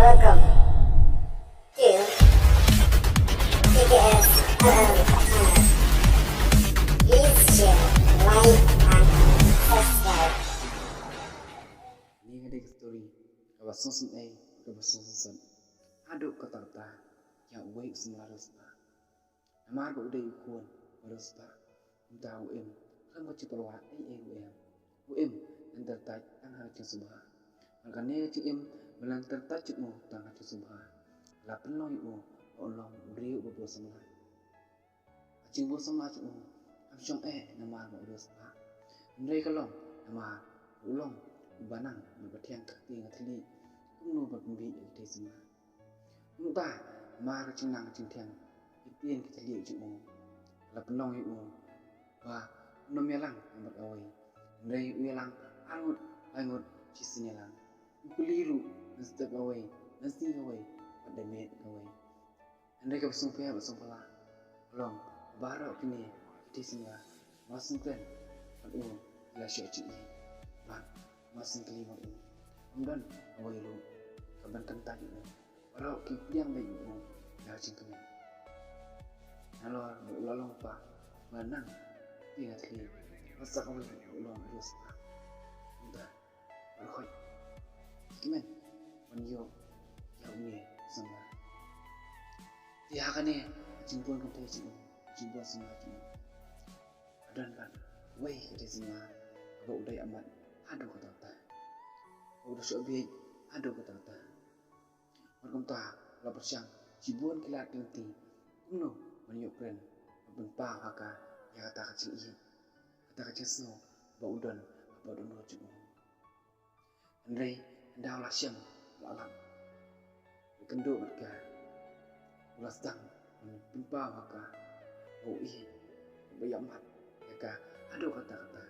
Welcome to TKS Please share, like, and subscribe. Ni ada story kawasan sungai kawasan sunset. Aduk kata-kata yang wake semula ruspa. Nama aku udah ikut ruspa. Entah UM, kan kau cepat wah UM yang tertarik tang hati subha. Makanya UM belang tertarik cukmu tang hati subha. Lapan long ibu Allah beri ubah semula. Acing bu semula cukmu. Amsyong nama aku ruspa. Mereka long nama ulong banang bertiang kakti ngatli kumno berpembi itu semua. Entah mar cenang centiang ipin kita lihat cuma. Lapan long ibu wah nom yalang berkawai. Dari yalang angut cisnya lang. Keliru nasi kawai nasi kawai pada met kawai. Andai kau bersumpa long barak kini itu semua. Masuk kan aduh lasya cik masing kelima ini, kemudian awal lu kaban kentan itu, walau kipiang bayi itu dah cingkemen. Lalu apa? Manang ingat lagi, masa kau ulang terus, mudah, berkoi, kimen, menyo, yang ini sama. Dia kan ni jumpa kita jumpa semua cuma, dan kan, wei kita semua, agak udah amat. Aduh kata-kata. Udah sobi aduh kata-kata. Mereka tak lapar siang. Cibuan kilat tingti. Kumno menyuk keren. Berpang haka. Ya kata kecil iya. Kata kecil snow. Baudan. Baudan rojok. Andai anda ulah siang. Lalam. Berkenduk mereka. Ulah sedang. Berpang haka. Bau iya. Bayamat. Ya aduh kata-kata.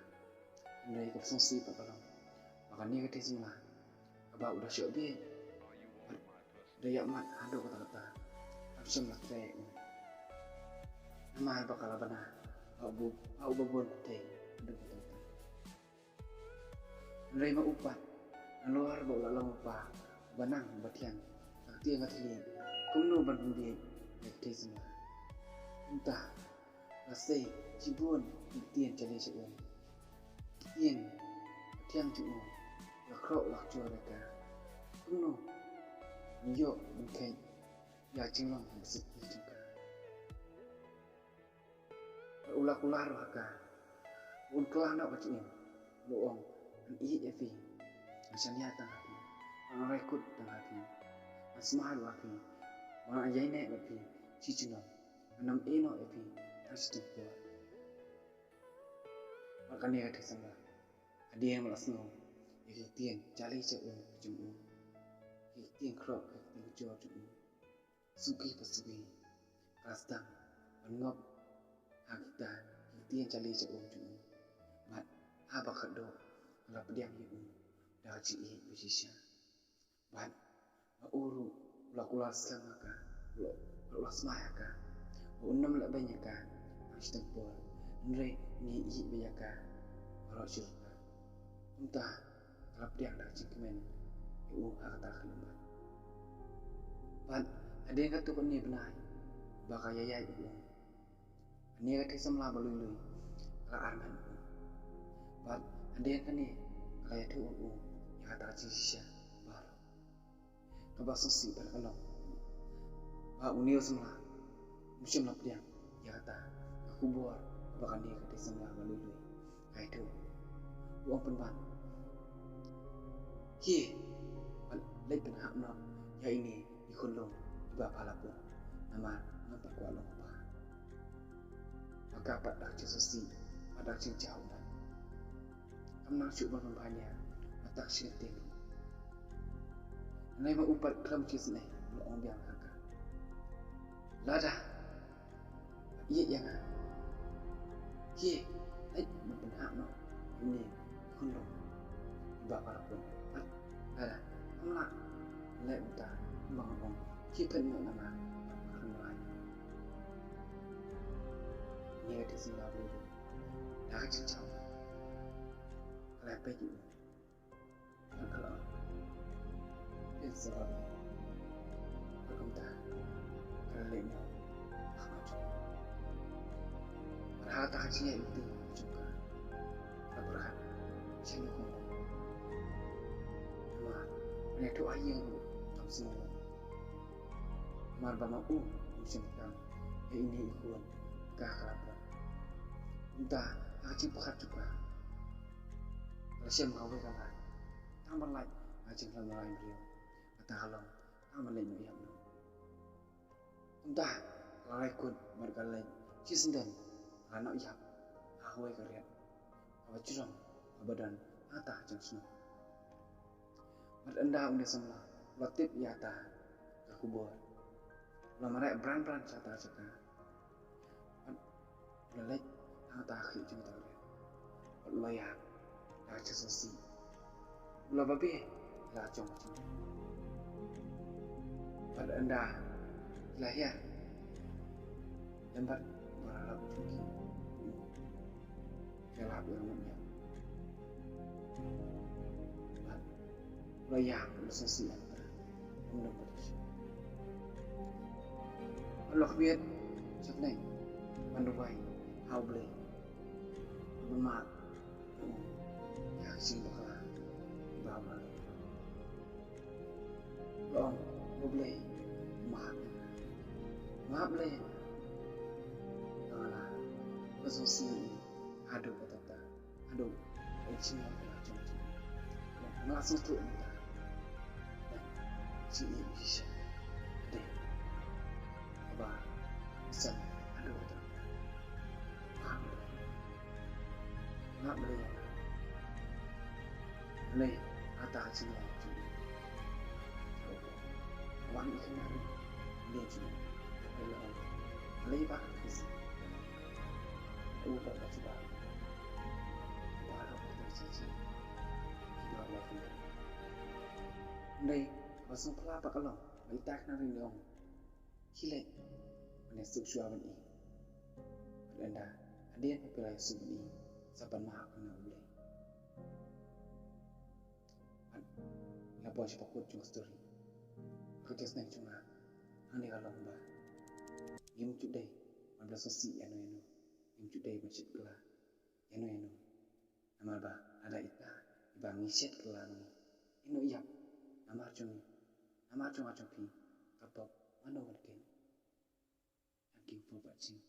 Andai kau songsi pak kalau, makanya kita semua, abah udah siap be, daya mat ada kata-kata, harus melakukan, nama bakal benar, aku babon teh, ada kata-kata. Andai mau upat, luar bawa lalang upah, banang batian, nanti yang ngatili, kumno bandung dia, kita semua, entah, rasai, cibuan, buktian cari seorang. Yang tiang cuma lakrok lakjur mereka, kuno, nyo mungkin ya cinglang bersepi juga. Ular mereka, pun kelah nak macam ini, bohong, evi, misalnya tang hati, orang rekod tang hati, asmah hati, orang ayah ni evi, cicing, enam eno evi, harus dibuat. Makanya ada sama. Ada yang melasno, yang cari cakap cuma, yang kerap yang jual cuma, suki pasuki, rastang, mengop, hakita, yang cari cakap cuma, mat, apa kado, kalau pediam ibu, dah ciri bersisya, mat, uru, lakulah selama kah, lakulah semaya kah, unam lah banyak kah, harus tempur, nilai ni banyak kah. Kalau syurga, entah kalau dia dah cingkemen, ibu harta kelimbat. Pan, ada yang kata ni benar, bakal yaya ibu. Ni kata semula balui, kalau arman ibu. Pan, ada yang kata ni, kalau itu ibu, yang kata cisya, baru. Kau sungsi berkelong, bah unil semula, musim lap dia, yang kata, aku buat, bakal dia kata semula balui, itu. Uang penban. Lagi penhak nak ya ini dikulung di bapa lapu. Nama nampak kualong apa. Maka pada cesusi, pada cincau dan. Kamnang syuk berpempanya, mata syaitan. Nai mau upat kelam cisne, orang biang haka. Lada. Iya yang. Lagi penhak nak ini. Kulung, bakal pun, ada, anak, lepas bangun, kita nak nama, mulai. Ni ada sembilan dulu, dah cincau, lepas itu, kalau, insaf, kita kalian mau macam berhata hajinya itu juga berhat sini kau mar punya doa yang tak semua mar bama musim kang ini ikut keharapan entah haji berhat juga kalau siapa kau kalah tambah lagi haji kalau mulai beliau kata kalau tambah lagi yang entah lalai kun bergalai cisden anak ihap ahwai kariat awajurang abadan ata jengsno anda unde semla latip yata kakubor lamarai brand cata cata lalai ata akhir jeng tawre loya la cesosi la babe la jong anda lahir lembat berharap tinggi kelap yang mulia layak bersesi antara mendapat Allah biar caknai mandubai hauble bermat yang sing bakal bawa long boleh maaf lah ya bersesi aduh kata aduh ecin yang macam langsung tu minta sini bisa deh apa pesan aduh kata maaf lah ya leh atas sini wan ikhnar dia juga lebar kisi ubah coba baru terjadi dua lagi đây basung pala pa kalong may tak na rin yung hile manesuk syua ban i anda adian papilay suban i sa panmahak na ulay labuan siya pakut yung story kerjas na yung andi kalong ba yung cuday mabla sosi ano yung cuday macet kela ano nama ba ada ita iba ngiset kela ino iya nama cung pi kapok mana warga thank you for watching.